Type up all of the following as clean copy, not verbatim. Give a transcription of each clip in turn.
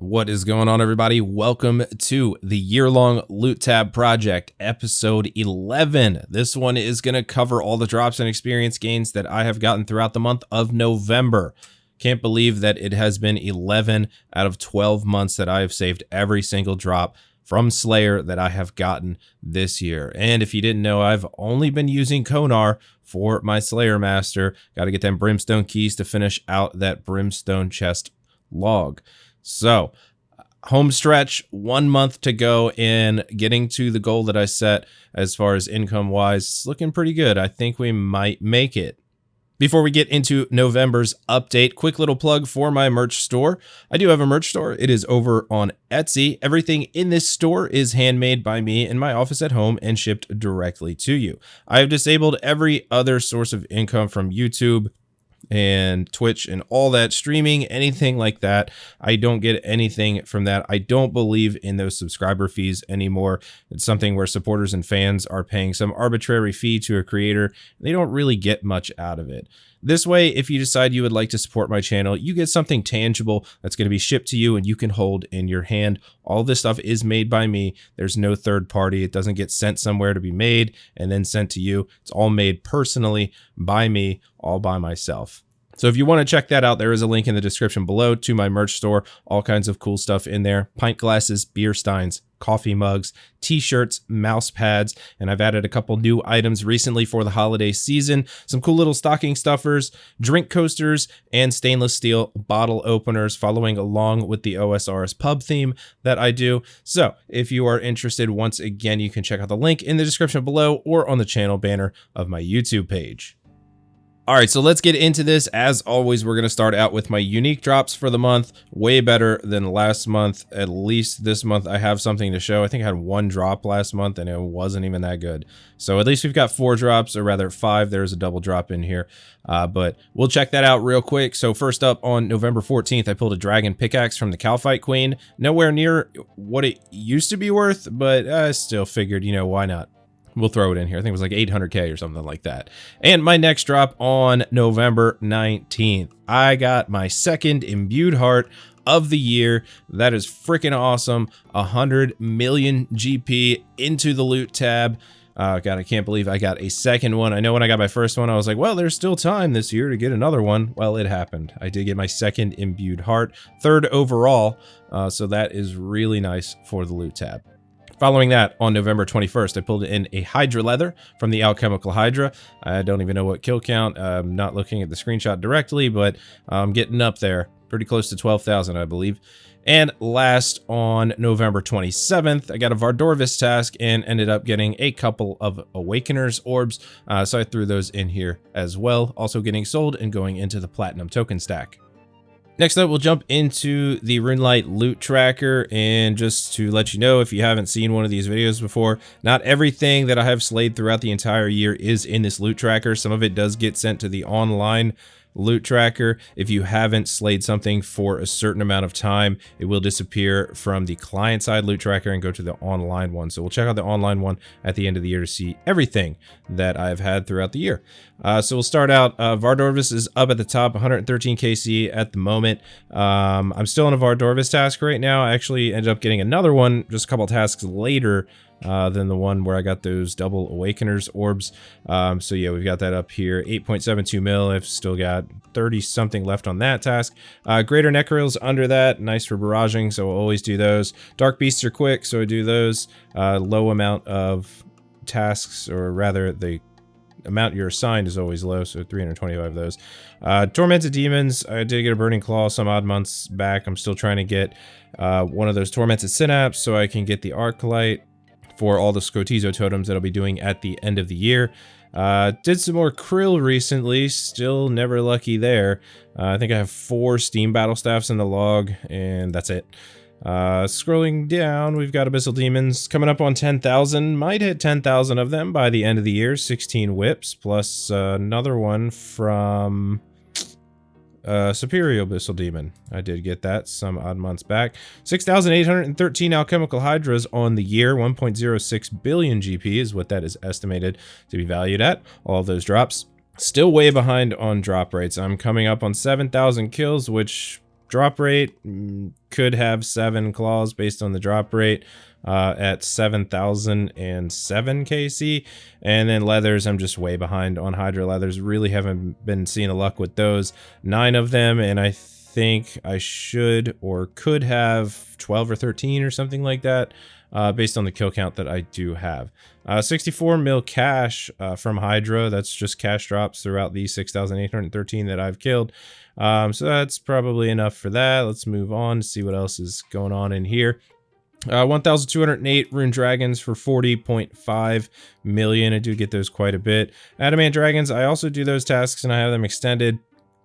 What is going on, everybody? Welcome to the year-long loot tab project, episode 11. This one is going to cover all the drops and experience gains that I have gotten throughout the month of November. Can't believe that it has been 11 out of 12 months that I have saved every single drop from Slayer that I have gotten this year. And if you didn't know, I've only been using KONAR for my Slayer Master. Got to get them Brimstone keys to finish out that Brimstone chest log. So, home stretch, 1 month to go in getting to the goal that I set as far as income wise. It's looking pretty good. I think we might make it. Before we get into November's update, quick little plug for my merch store. I do have a merch store. It is over on Etsy. Everything in this store is handmade by me in my office at home and shipped directly to you. I have disabled every other source of income from YouTube and Twitch and all that streaming, anything like that. I don't get anything from that. I don't believe in those subscriber fees anymore. It's something where supporters and fans are paying some arbitrary fee to a creator. They don't really get much out of it. This way, if you decide you would like to support my channel, you get something tangible that's going to be shipped to you and you can hold in your hand. All this stuff is made by me. There's no third party. It doesn't get sent somewhere to be made and then sent to you. It's all made personally by me, all by myself. So if you want to check that out, there is a link in the description below to my merch store. All kinds of cool stuff in there. Pint glasses, beer steins, coffee mugs, t-shirts, mouse pads, and I've added a couple new items recently for the holiday season. Some cool little stocking stuffers, drink coasters, and stainless steel bottle openers following along with the OSRS pub theme that I do. So if you are interested, once again, you can check out the link in the description below or on the channel banner of my YouTube page. All right, so let's get into this. As always, we're going to start out with my unique drops for the month. Way better than last month. At least this month, I have something to show. I think I had one drop last month, and it wasn't even that good. So at least we've got 4 drops, or rather 5. There's a double drop in here, but we'll check that out real quick. So first up, on November 14th, I pulled a dragon pickaxe from the Calfight Queen. Nowhere near what it used to be worth, but I still figured, you know, why not? We'll throw it in here. I think it was like 800K or something like that. And my next drop on November 19th, I got my second imbued heart of the year. That is freaking awesome. 100 million GP into the loot tab. God, I can't believe I got a second one. I know when I got my first one, I was like, well, there's still time this year to get another one. Well, it happened. I did get my second imbued heart, 3rd overall. So that is really nice for the loot tab. Following that, on November 21st, I pulled in a Hydra Leather from the Alchemical Hydra. I don't even know what kill count. I'm not looking at the screenshot directly, but I'm getting up there. Pretty close to 12,000, I believe. And last, on November 27th, I got a Vardorvis task and ended up getting a couple of Awakener's orbs. So I threw those in here as well. Also getting sold and going into the Platinum token stack. Next up, we'll jump into the Runelight loot tracker, and just to let you know, if you haven't seen one of these videos before, not everything that I have slayed throughout the entire year is in this loot tracker. Some of it does get sent to the online loot tracker. If you haven't slayed something for a certain amount of time, it will disappear from the client side loot tracker and go to the online one. So we'll check out the online one at the end of the year to see everything that I've had throughout the year. So we'll start out. Vardorvis is up at the top, 113 KC at the moment. I'm still on a Vardorvis task right now. I actually ended up getting another one just a couple tasks later than the one where I got those double Awakeners orbs. So yeah, we've got that up here, 8.72 mil. I've still got 30 something left on that task. Greater Necroils under that, nice for barraging, so I'll always do those. Dark Beasts are quick, so I do those. Low amount of tasks, or rather the amount you're assigned is always low, so 325 of those. Tormented Demons, I did get a Burning Claw some odd months back. I'm still trying to get one of those Tormented Synapse so I can get the Arclight for all the Scotizo totems that I'll be doing at the end of the year. Did some more Krill recently, still never lucky there. I think I have 4 Steam Battle Staffs in the log, and that's it. Scrolling down, we've got Abyssal Demons coming up on 10,000. Might hit 10,000 of them by the end of the year. 16 whips, plus another one from Superior Abyssal Demon. I did get that some odd months back. 6,813 Alchemical Hydras on the year. 1.06 billion GP is what that is estimated to be valued at. All of those drops. Still way behind on drop rates. I'm coming up on 7,000 kills, which Drop rate could have 7 claws based on the drop rate at 7,007 KC. And then leathers, I'm just way behind on Hydra leathers. Really haven't been seeing a luck with those. 9 of them, and I think I should or could have 12 or 13 or something like that. Based on the kill count that I do have. 64 mil cash from Hydra. That's just cash drops throughout the 6,813 that I've killed. So that's probably enough for that. Let's move on to see what else is going on in here. 1,208 rune dragons for 40.5 million. I do get those quite a bit. Adamant dragons, I also do those tasks and I have them extended.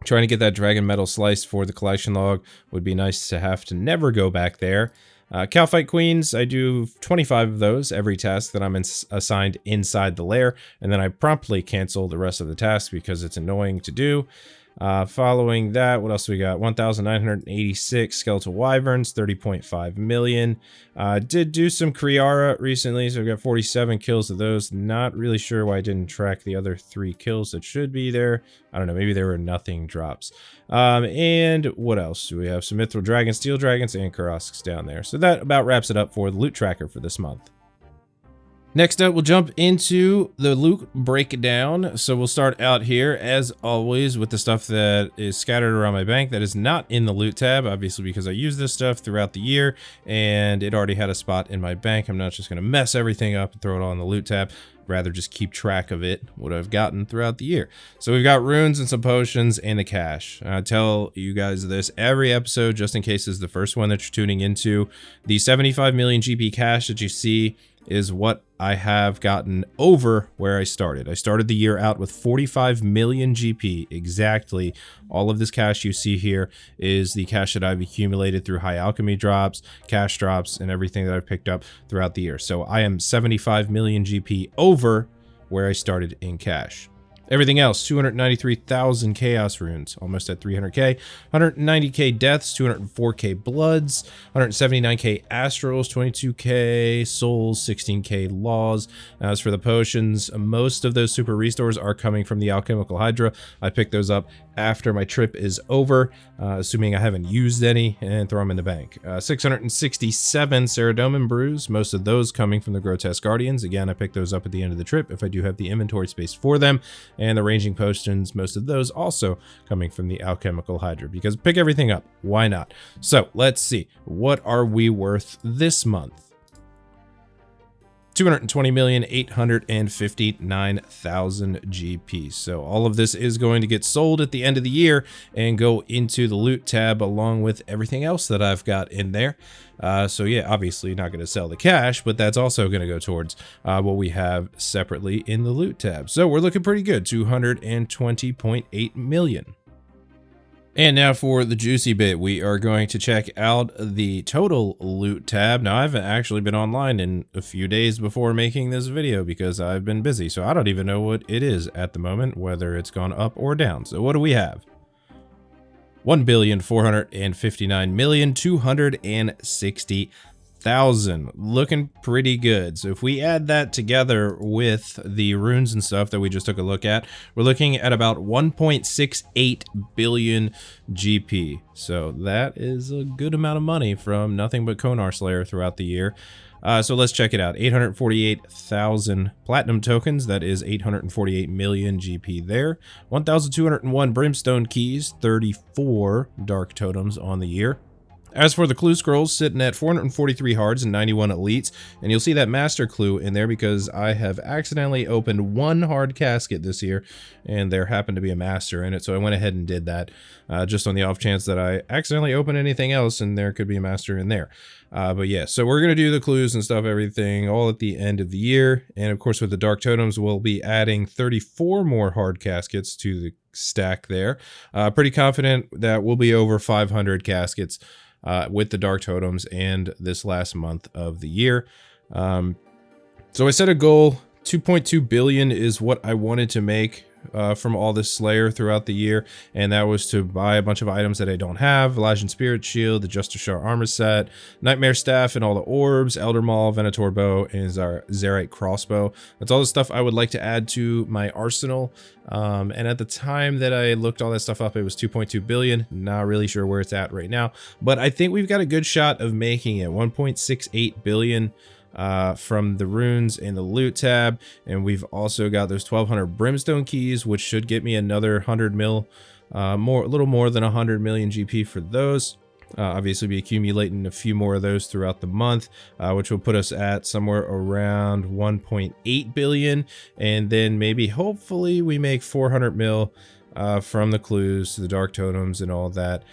Trying to get that dragon metal slice for the collection log would be nice to have to never go back there. Calfight Queens, I do 25 of those every task that I'm assigned inside the lair, and then I promptly cancel the rest of the tasks because it's annoying to do. Following that, what else we got? 1,986 skeletal wyverns, 30.5 million. Did do some Kriara recently, so we got 47 kills of those. Not really sure why I didn't track the other 3 kills that should be there. I don't know, maybe there were nothing drops. And what else? We have some Mithril Dragons, Steel Dragons, and Karosks down there. So that about wraps it up for the loot tracker for this month. Next up, we'll jump into the loot breakdown. So we'll start out here, as always, with the stuff that is scattered around my bank that is not in the loot tab, obviously because I use this stuff throughout the year, and it already had a spot in my bank. I'm not just going to mess everything up and throw it all in the loot tab. Rather just keep track of it, what I've gotten throughout the year. So we've got runes and some potions and the cash. I tell you guys this every episode, just in case this is the first one that you're tuning into. The 75 million GP cash that you see is what I have gotten over where I started. I started the year out with 45 million GP exactly. All of this cash you see here is the cash that I've accumulated through high alchemy drops, cash drops, and everything that I've picked up throughout the year. So I am 75 million GP over where I started in cash. Everything else, 293,000 chaos runes, almost at 300k, 190k deaths, 204k bloods, 179k astrals, 22k souls, 16k laws. As for the potions, most of those super restores are coming from the alchemical hydra. I picked those up after my trip is over, assuming I haven't used any, and throw them in the bank. 667 Ceradomin brews, most of those coming from the grotesque guardians. Again, I picked those up at the end of the trip if I do have the inventory space for them. And the ranging potions, most of those also coming from the alchemical hydra, because pick everything up, why not? So let's see, what are we worth this month? 220,859,000 GP. So all of this is going to get sold at the end of the year and go into the loot tab along with everything else that I've got in there. So yeah, obviously not going to sell the cash, but that's also going to go towards what we have separately in the loot tab. So we're looking pretty good, 220.8 million. And now for the juicy bit, we are going to check out the total loot tab. Now, I haven't actually been online in a few days before making this video because I've been busy, so I don't even know what it is at the moment, whether it's gone up or down. So what do we have? 1,459,260,000. Looking pretty good. So if we add that together with the runes and stuff that we just took a look at, we're looking at about 1.68 billion GP. So that is a good amount of money from nothing but KONAR Slayer throughout the year. So let's check it out. 848,000 platinum tokens. That is 848 million GP there. 1,201 brimstone keys, 34 dark totems on the year. As for the clue scrolls, sitting at 443 hards and 91 elites, and you'll see that master clue in there because I have accidentally opened one hard casket this year, and there happened to be a master in it, so I went ahead and did that, just on the off chance that I accidentally open anything else and there could be a master in there. But yeah, so we're going to do the clues and stuff, everything, all at the end of the year, and of course with the dark totems, we'll be adding 34 more hard caskets to the stack there. Pretty confident that we'll be over 500 caskets with the dark totems and this last month of the year. So I set a goal, 2.2 billion is what I wanted to make from all this Slayer throughout the year, and that was to buy a bunch of items that I don't have: Elijah Spirit Shield, the Justicar armor set, Nightmare Staff and all the orbs, Elder Maul, Venator bow, and Zarite crossbow. That's all the stuff I would like to add to my arsenal. And at the time that I looked all that stuff up, it was 2.2 billion. Not really sure where it's at right now, but I think we've got a good shot of making it 1.68 billion from the runes and the loot tab. And we've also got those 1200 brimstone keys, which should get me another 100 mil, a little more than 100 million GP for those. Obviously be accumulating a few more of those throughout the month, which will put us at somewhere around 1.8 billion. And then maybe hopefully we make 400 mil from the clues to the dark totems and all that.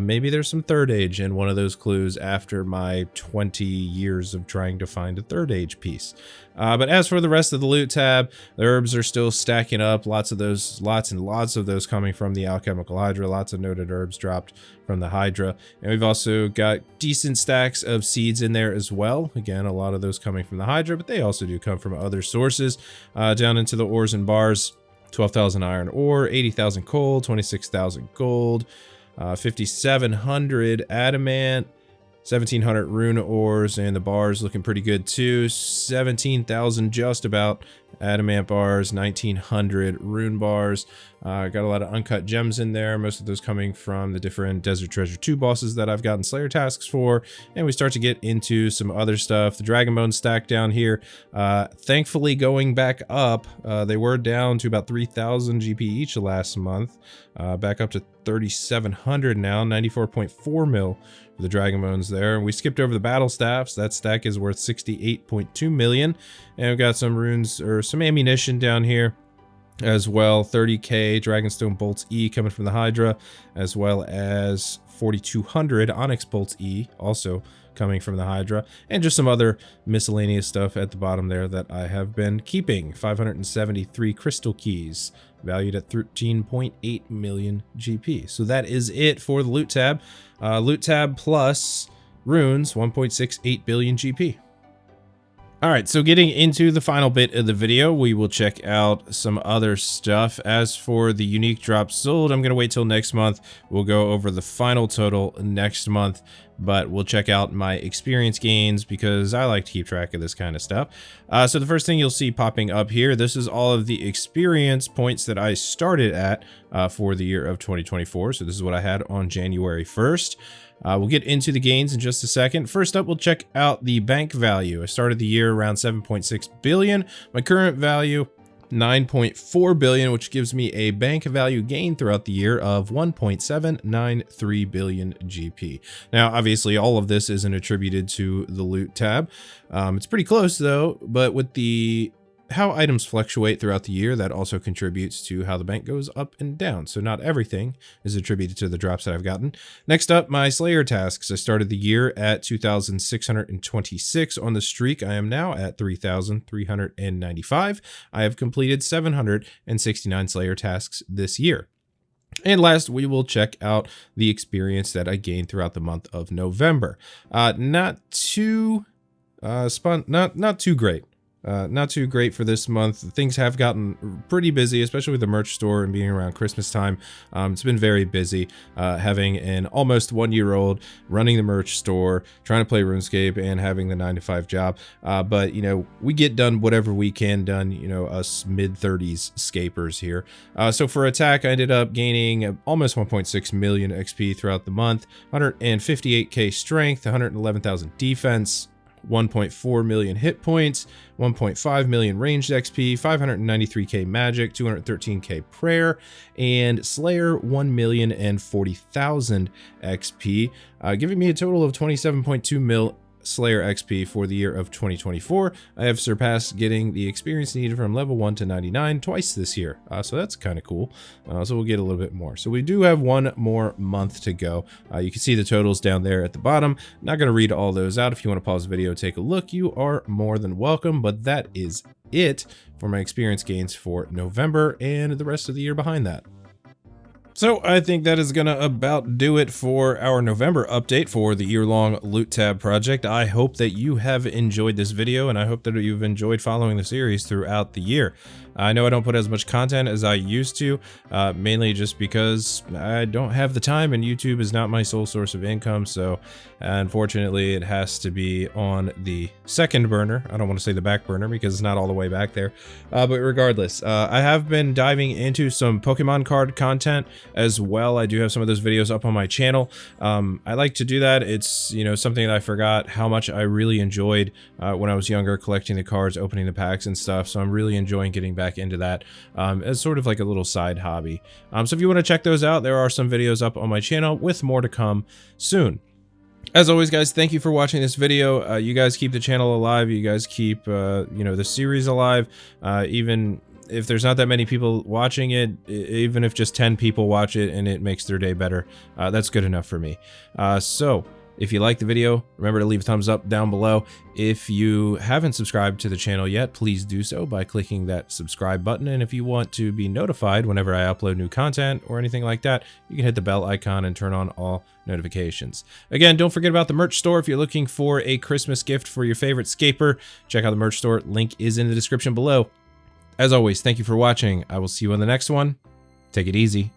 Maybe there's some third age in one of those clues after my 20 years of trying to find a third age piece. But as for the rest of the loot tab, the herbs are still stacking up. Lots and lots of those coming from the alchemical hydra. Lots of noted herbs dropped from the hydra. And we've also got decent stacks of seeds in there as well. Again, a lot of those coming from the hydra, but they also do come from other sources. Down into the ores and bars, 12,000 iron ore, 80,000 coal, 26,000 gold, 5,700 adamant, 1,700 rune ores, and the bars looking pretty good too. 17,000 just about adamant bars, 1,900 rune bars. Got a lot of uncut gems in there, most of those coming from the different Desert Treasure 2 bosses that I've gotten Slayer tasks for. And we start to get into some other stuff. The Dragon Bone stack down here, thankfully going back up. They were down to about 3,000 GP each last month, back up to 3,700 now, 94.4 mil for the Dragon Bones there. We skipped over the Battle Staffs. That stack is worth 68.2 million. And we've got some runes or some ammunition down here as well. 30k Dragonstone Bolts E coming from the Hydra, as well as 4,200 Onyx Bolts E also coming from the Hydra, and just some other miscellaneous stuff at the bottom there that I have been keeping. 573 crystal keys valued at 13.8 million GP. So that is it for the loot tab. Loot tab plus runes, 1.68 billion GP. All right, so getting into the final bit of the video, we will check out some other stuff. As for the unique drops sold, I'm going to wait till next month. We'll go over the final total next month, but we'll check out my experience gains because I like to keep track of this kind of stuff. So the first thing you'll see popping up here, this is all of the experience points that I started at for the year of 2024. So this is what I had on January 1st. We'll get into the gains in just a second. First up, we'll check out the bank value. I started the year around 7.6 billion. My current value, 9.4 billion, which gives me a bank value gain throughout the year of 1.793 billion GP. Now, obviously, all of this isn't attributed to the loot tab. It's pretty close though, but with how items fluctuate throughout the year, that also contributes to how the bank goes up and down. So not everything is attributed to the drops that I've gotten. Next up, my Slayer tasks. I started the year at 2,626 on the streak. I am now at 3,395. I have completed 769 Slayer tasks this year. And last, we will check out the experience that I gained throughout the month of November. Not too great. Not too great for this month. Things have gotten pretty busy, especially with the merch store and being around Christmas time. It's been very busy, having an almost 1-year-old running the merch store, trying to play RuneScape, and having the 9-to-5 job. But, you know, we get done whatever we can done, you know, us mid-30s scapers here. So for attack, I ended up gaining almost 1.6 million XP throughout the month, 158k strength, 111,000 defense, 1.4 million hit points, 1.5 million ranged XP, 593k magic, 213k prayer, and Slayer 1,040,000 XP, giving me a total of 27.2 mil Slayer XP for the year of 2024. I have surpassed getting the experience needed from level 1 to 99 twice this year, so that's kind of cool. So we'll get a little bit more. So we do have one more month to go. You can see the totals down there at the bottom. Not going to read all those out. If you want to pause the video, take a look, you are more than welcome. But that is it for my experience gains for November and the rest of the year behind that. So I think that is going to about do it for our November update for the year-long Loot Tab project. I hope that you have enjoyed this video, and I hope that you've enjoyed following the series throughout the year. I know I don't put as much content as I used to, mainly just because I don't have the time and YouTube is not my sole source of income. So unfortunately, it has to be on the second burner. I don't want to say the back burner because it's not all the way back there. But regardless, I have been diving into some Pokemon card content as well. I do have some of those videos up on my channel. I like to do that. It's, you know, something that I forgot how much I really enjoyed when I was younger, collecting the cards, opening the packs and stuff. So I'm really enjoying getting back into that as sort of like a little side hobby. So if you want to check those out, there are some videos up on my channel with more to come soon. As always, guys, thank you for watching this video. You guys keep the channel alive. You guys keep, you know, the series alive. Even if there's not that many people watching it, even if just 10 people watch it and it makes their day better, that's good enough for me. So if you like the video, remember to leave a thumbs up down below. If you haven't subscribed to the channel yet, please do so by clicking that subscribe button. And if you want to be notified whenever I upload new content or anything like that, you can hit the bell icon and turn on all notifications. Again, don't forget about the merch store. If you're looking for a Christmas gift for your favorite scaper, check out the merch store. Link is in the description below. As always, thank you for watching. I will see you on the next one. Take it easy.